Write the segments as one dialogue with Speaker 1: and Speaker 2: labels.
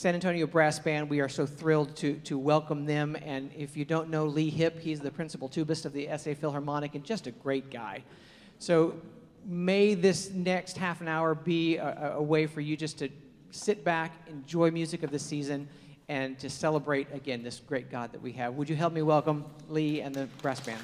Speaker 1: San Antonio Brass Band. We are so thrilled to welcome them. And if you don't know Lee Hipp, he's the principal tubist of the SA Philharmonic and just a great guy. So may this next half an hour be a way for you just to sit back, enjoy music of the season, and to celebrate, again, this great God that we have. Would you help me welcome Lee and the brass band?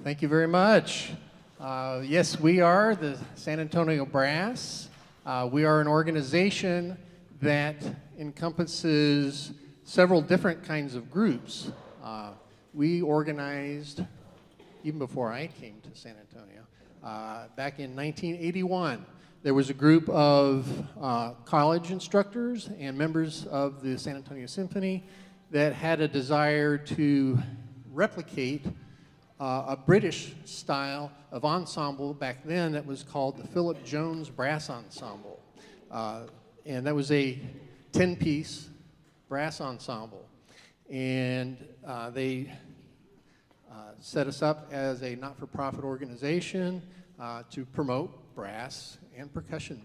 Speaker 2: Thank you very much. Yes, we are the San Antonio Brass. We are an organization that encompasses several different kinds of groups. We organized, even before I came to San Antonio, back in 1981. There was a group of college instructors and members of the San Antonio Symphony that had a desire to replicate a British style of ensemble back then that was called the Philip Jones Brass Ensemble. And that was a 10-piece brass ensemble. And they set us up as a not-for-profit organization to promote brass and percussion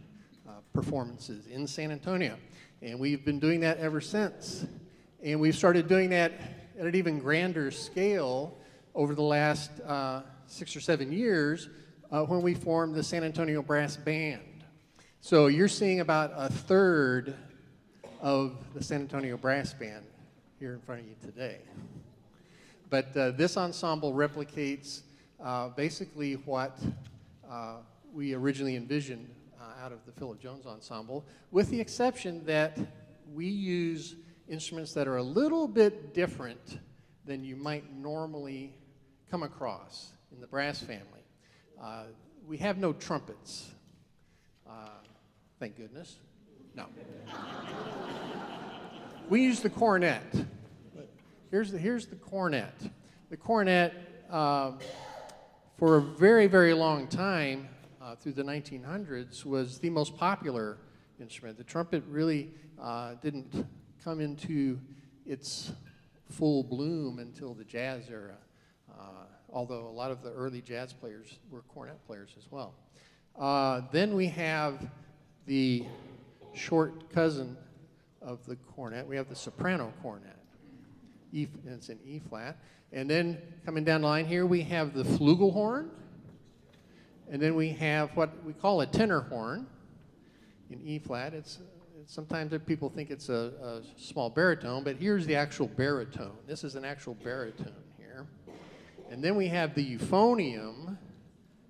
Speaker 2: performances in San Antonio. And we've been doing that ever since. And we've started doing that at an even grander scale over the last 6 or 7 years when we formed the San Antonio Brass Band. So you're seeing about a third of the San Antonio Brass Band here in front of you today. But this ensemble replicates basically what we originally envisioned out of the Philip Jones Ensemble, with the exception that we use instruments that are a little bit different than you might normally come across in the brass family. We have no trumpets, thank goodness. No. We use the cornet. Here's the cornet. The cornet, for a very, very long time, through the 1900s, was the most popular instrument. The trumpet really didn't come into its full bloom until the jazz era. Although a lot of the early jazz players were cornet players as well. Then we have the short cousin of the cornet. We have the soprano cornet. And it's in E flat. And then coming down the line here, we have the flugelhorn. And then we have what we call a tenor horn in E flat. Sometimes people think it's a small baritone, but here's the actual baritone. This is an actual baritone here. And then we have the euphonium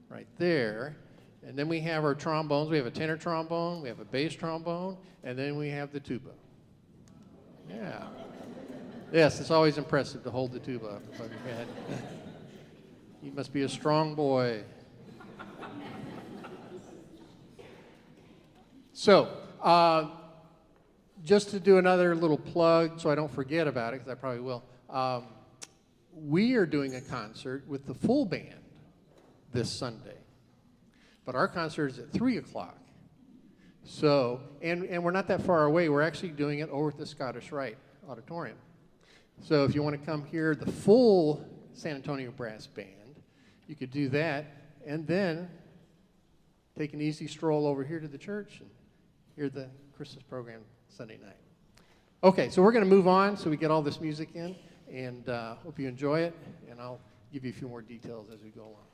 Speaker 2: right there. And then we have our trombones. We have a tenor trombone, we have a bass trombone, and then we have the tuba. Yeah. Yes, it's always impressive to hold the tuba up above your head. You must be a strong boy. So, just to do another little plug so I don't forget about it, because I probably will. We are doing a concert with the full band this Sunday. But our concert is at 3 o'clock. So, and we're not that far away. We're actually doing it over at the Scottish Rite Auditorium. So if you want to come hear the full San Antonio Brass Band, you could do that, and then take an easy stroll over here to the church and hear the Christmas program Sunday night. Okay, so we're going to move on so we get all this music in, and hope you enjoy it, and I'll give you a few more details as we go along.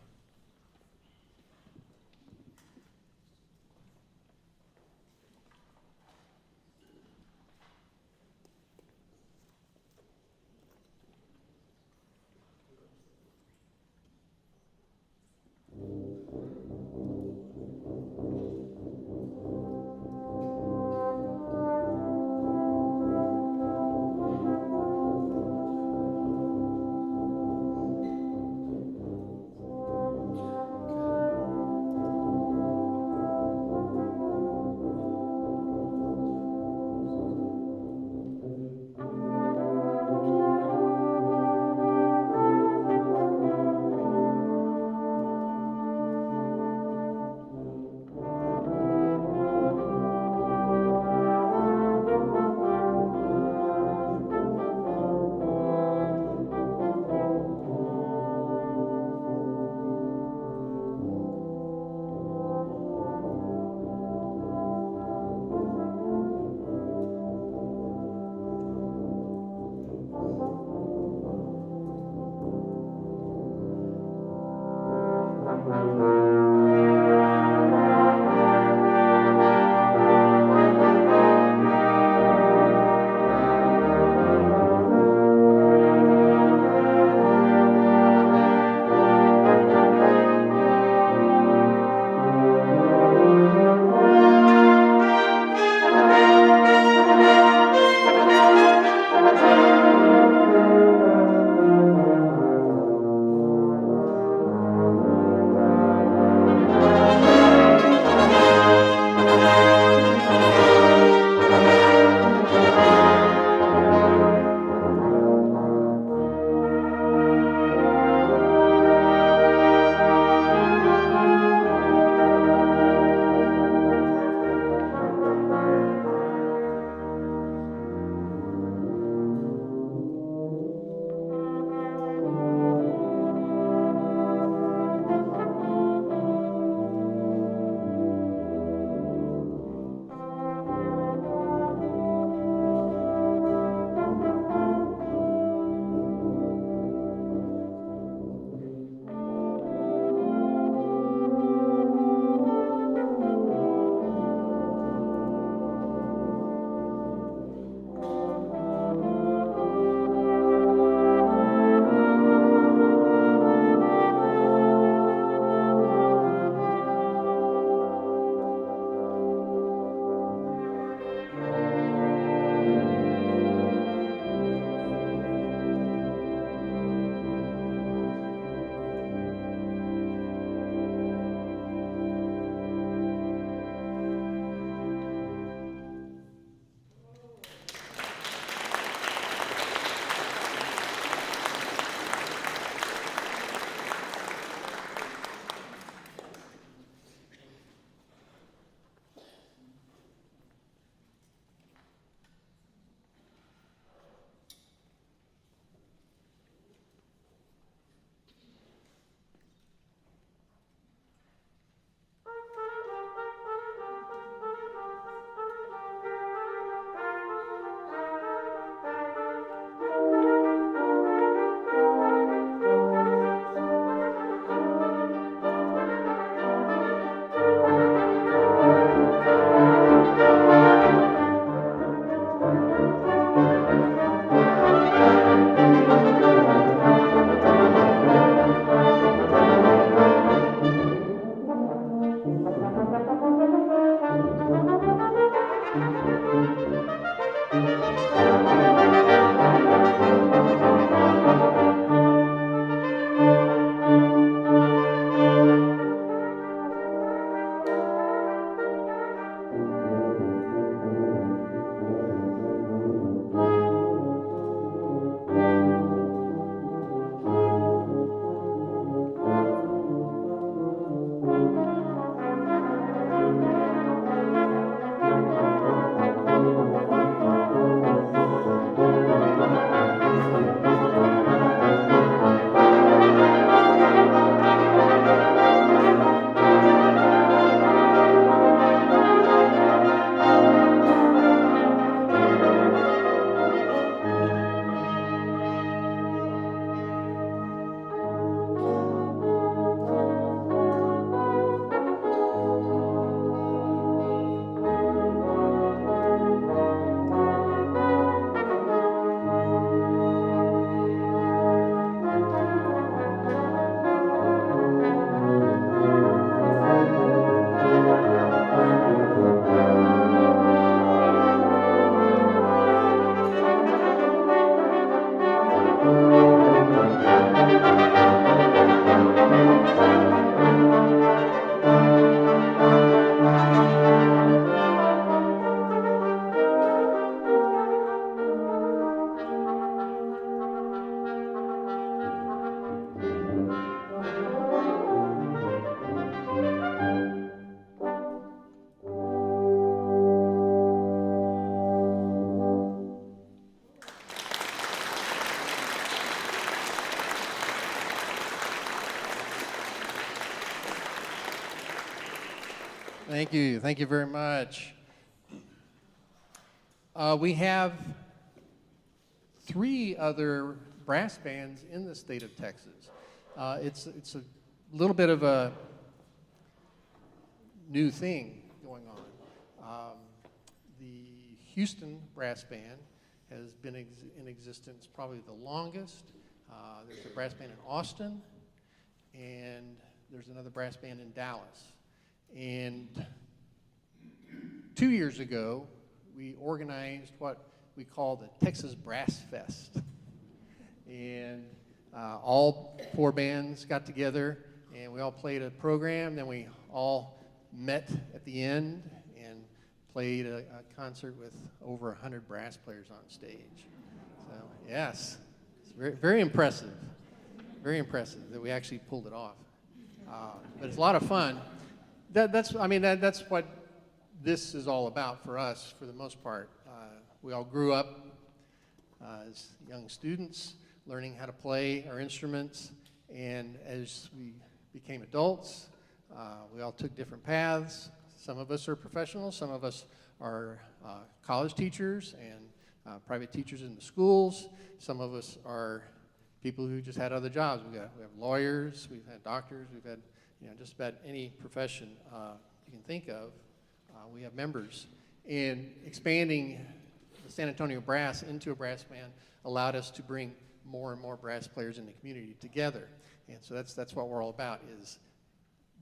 Speaker 2: Thank you. Thank you very much. We have 3 other brass bands in the state of Texas. It's a little bit of a new thing going on. The Houston Brass Band has been in existence probably the longest. There's a brass band in Austin, and there's another brass band in Dallas. And 2 years ago, we organized what we call the Texas Brass Fest. And all 4 bands got together, and we all played a program. Then we all met at the end and played a concert with over 100 brass players on stage. So, yes, it's very, very impressive. Very impressive that we actually pulled it off. But it's a lot of fun. That's what this is all about for us, for the most part. We all grew up as young students, learning how to play our instruments, and as we became adults, we all took different paths. Some of us are professionals, some of us are college teachers and private teachers in the schools. Some of us are people who just had other jobs. We have lawyers, we've had doctors, we've had just about any profession you can think of. We have members. And expanding the San Antonio Brass into a brass band allowed us to bring more and more brass players in the community together. And so that's what we're all about, is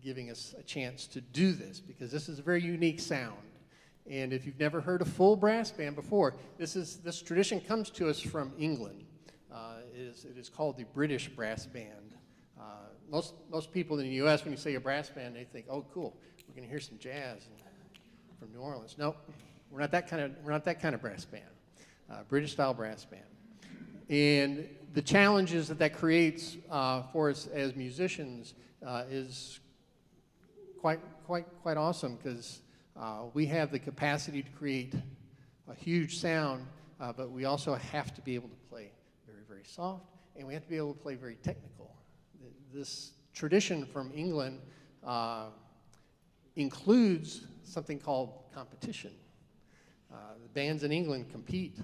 Speaker 2: giving us a chance to do this, because this is a very unique sound. And if you've never heard a full brass band before, this tradition comes to us from England. It is called the British Brass Band. Most people in the U.S., when you say a brass band, they think, oh, cool, we're going to hear some jazz from New Orleans. No, we're not that kind of brass band. British style brass band. And the challenges that creates for us as musicians is quite awesome, because we have the capacity to create a huge sound, but we also have to be able to play very, very soft, and we have to be able to play very technical. This tradition from England includes something called competition. The bands in England compete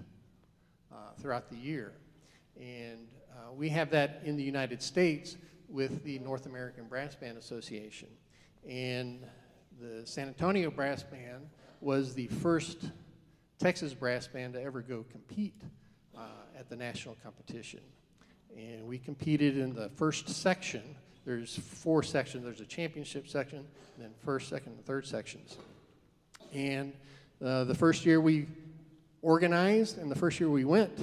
Speaker 2: throughout the year, and we have that in the United States with the North American Brass Band Association. And the San Antonio Brass Band was the first Texas brass band to ever go compete at the national competition. And we competed in the first section. There's 4 sections. There's a championship section, and then first, second, and third sections. And the first year we organized, and the first year we went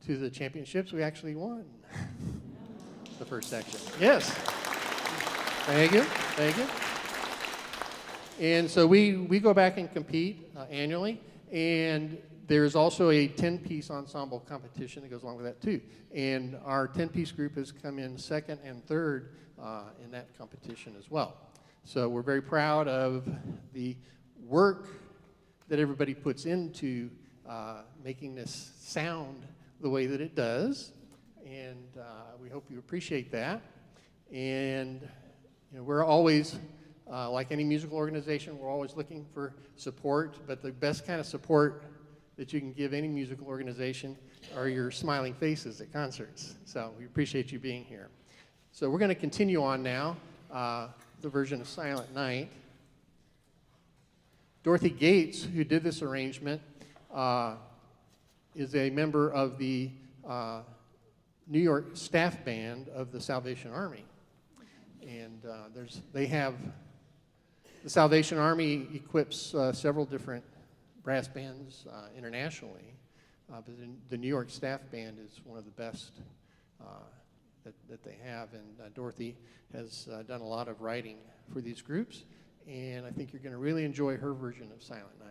Speaker 2: to the championships, we actually won the first section. Yes. Thank you. Thank you. And so we go back and compete annually, and there's also a 10-piece ensemble competition that goes along with that too. And our 10-piece group has come in second and third in that competition as well. So we're very proud of the work that everybody puts into making this sound the way that it does, and we hope you appreciate that. And we're always, like any musical organization, we're always looking for support, but the best kind of support that you can give any musical organization are your smiling faces at concerts. So we appreciate you being here. So we're going to continue on now, the version of Silent Night. Dorothy Gates, who did this arrangement, is a member of the New York staff band of the Salvation Army. And the Salvation Army equips several different brass bands internationally, but the New York staff band is one of the best that they have, and Dorothy has done a lot of writing for these groups, and I think you're going to really enjoy her version of Silent Night.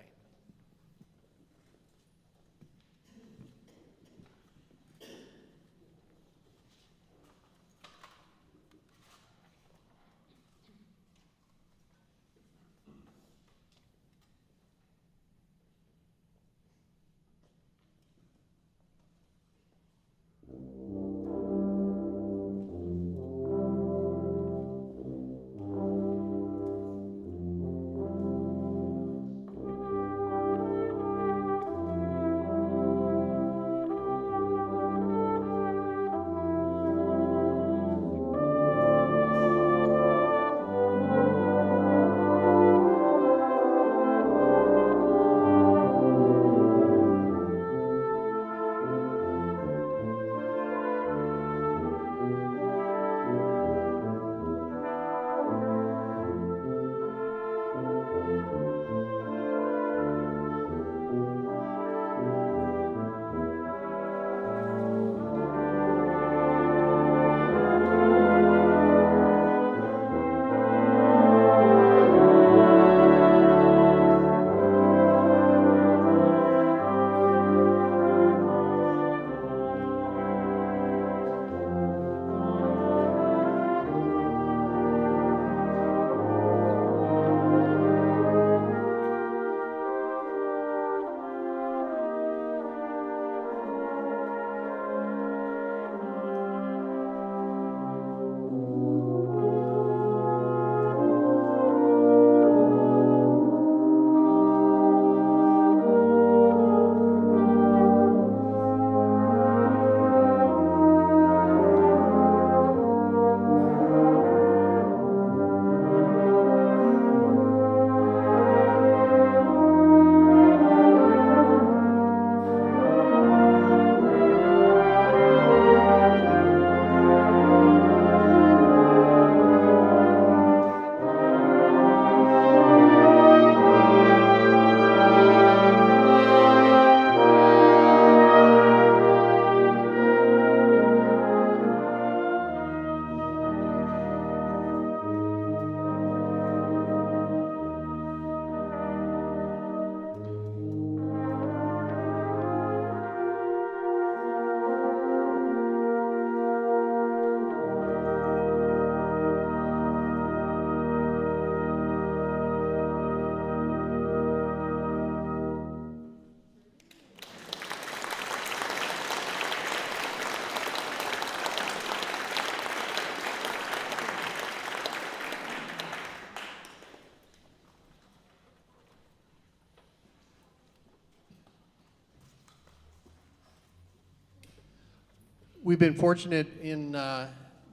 Speaker 2: we've been fortunate in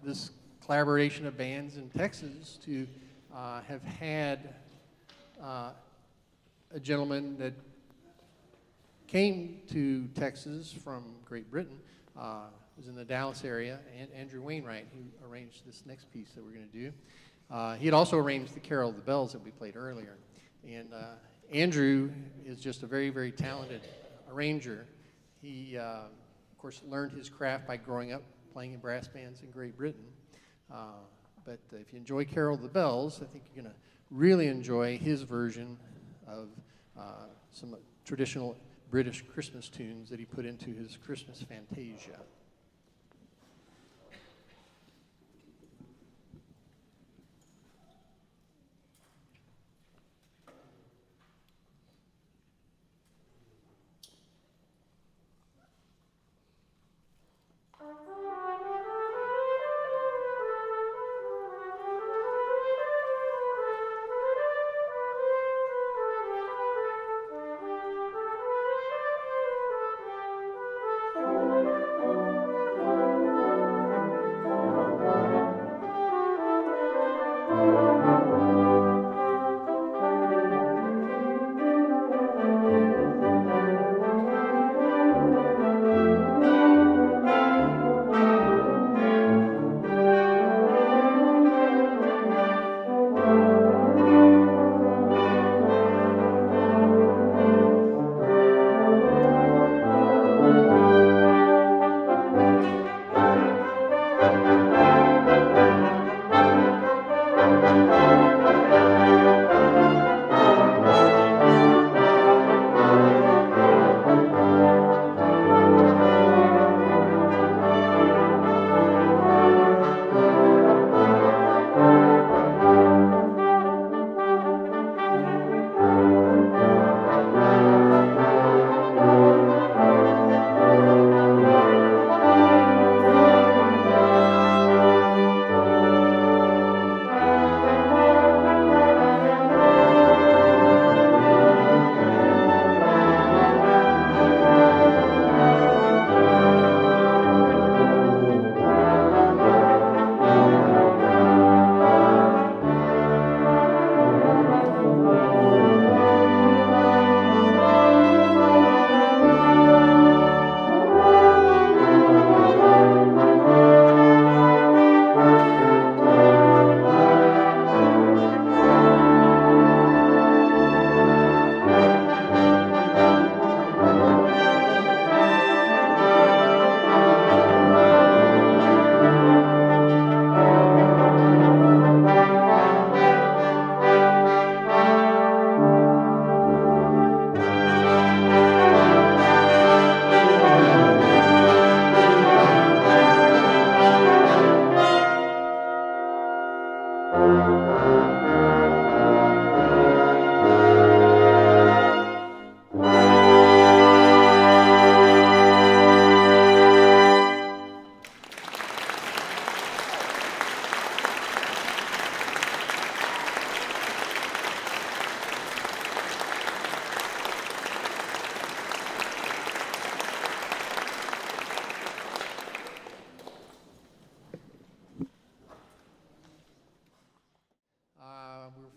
Speaker 2: this collaboration of bands in Texas to have had a gentleman that came to Texas from Great Britain, was in the Dallas area, and Andrew Wainwright, who arranged this next piece that we're going to do. He had also arranged the Carol of the Bells that we played earlier. And Andrew is just a very, very talented arranger. He, of course, learned his craft by growing up playing in brass bands in Great Britain. But if you enjoy Carol of the Bells, I think you're going to really enjoy his version of some traditional British Christmas tunes that he put into his Christmas Fantasia.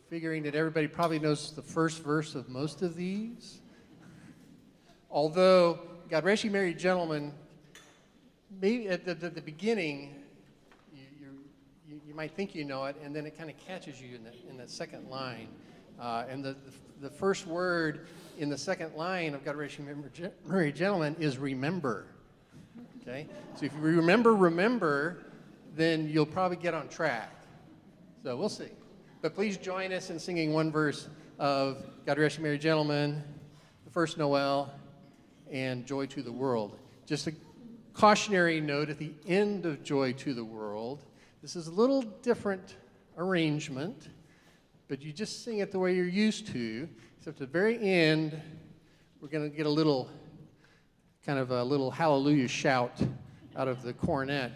Speaker 2: Figuring that everybody probably knows the first verse of most of these. Although, God Rest You Merry Gentlemen, maybe at the beginning, you might think you know it, and then it kind of catches you in the second line. And the first word in the second line of God Rest You Merry Gentlemen is remember. Okay? So if you remember, then you'll probably get on track. So we'll see. But please join us in singing one verse of God Rest You Merry Gentlemen, the First Noel, and Joy to the World. Just a cautionary note at the end of Joy to the World. This is a little different arrangement, but you just sing it the way you're used to. Except at the very end, we're going to get a little, kind of a little hallelujah shout out of the cornet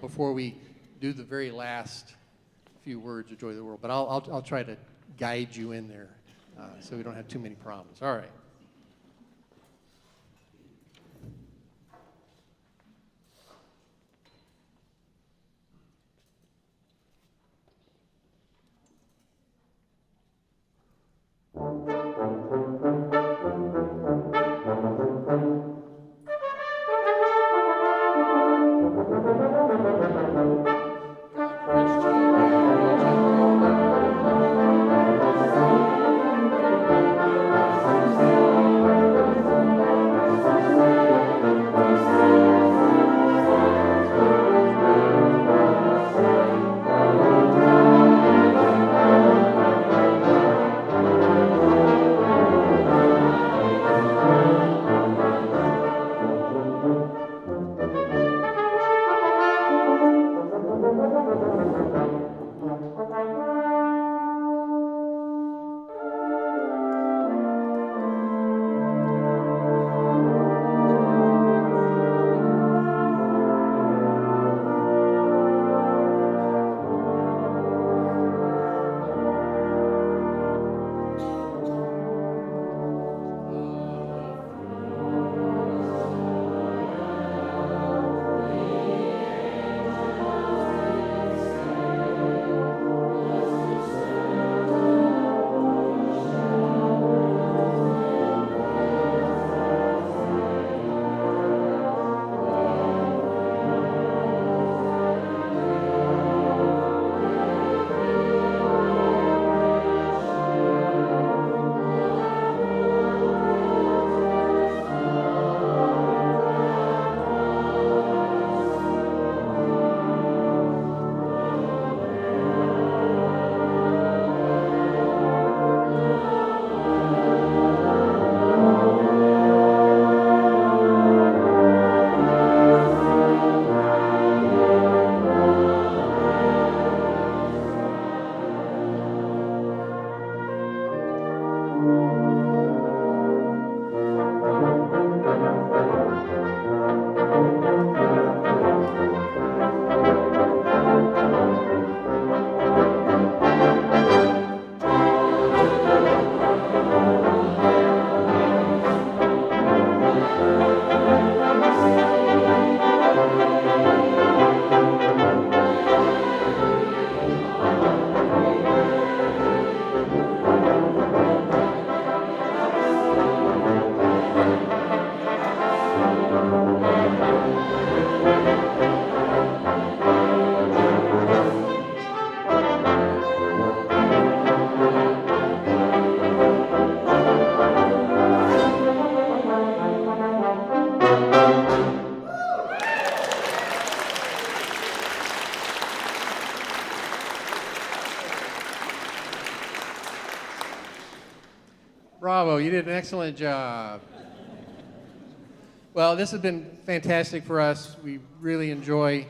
Speaker 2: before we do the very last few words of Joy to the World. But I'll try to guide you in there so we don't have too many problems. All right. Bravo, you did an excellent job. Well, this has been fantastic for us. We really enjoy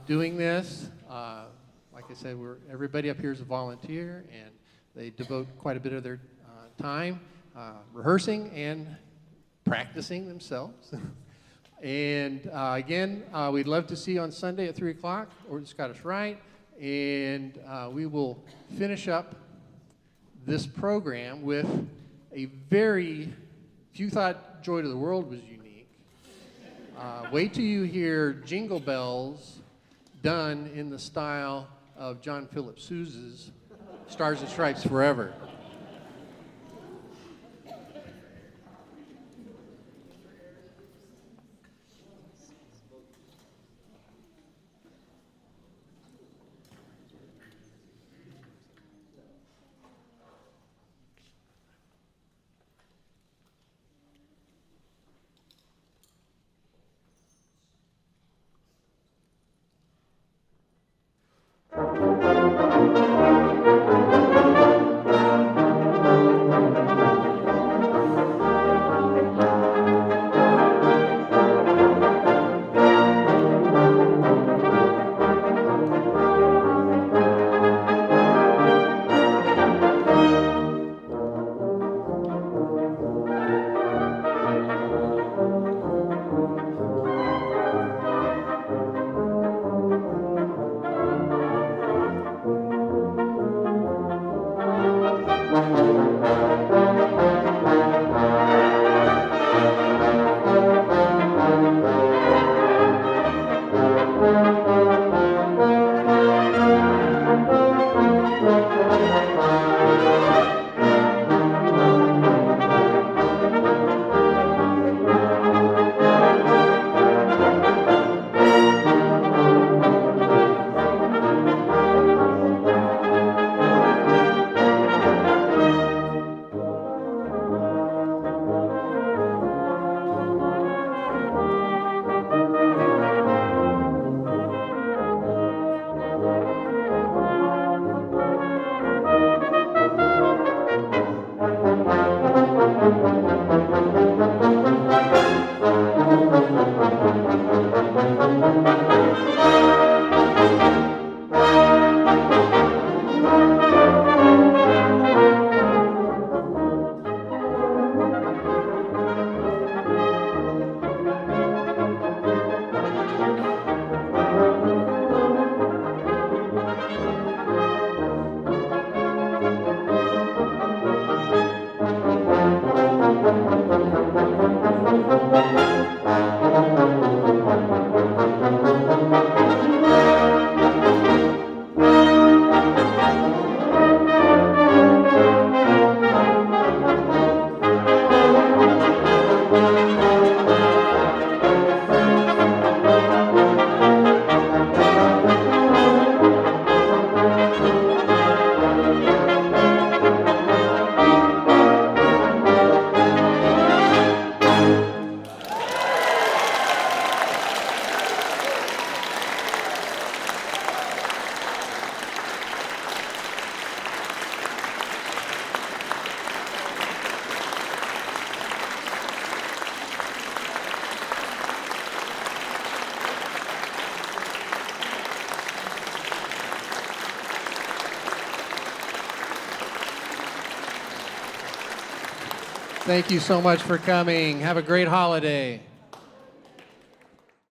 Speaker 2: doing this. Like I said, everybody up here is a volunteer, and they devote quite a bit of their time rehearsing and practicing themselves. And again, we'd love to see you on Sunday at 3 o'clock or the Scottish Rite, and we will finish up this program with a very, if you thought Joy to the World was unique, wait till you hear Jingle Bells done in the style of John Philip Sousa's Stars and Stripes Forever. Thank you so much for coming. Have a great holiday.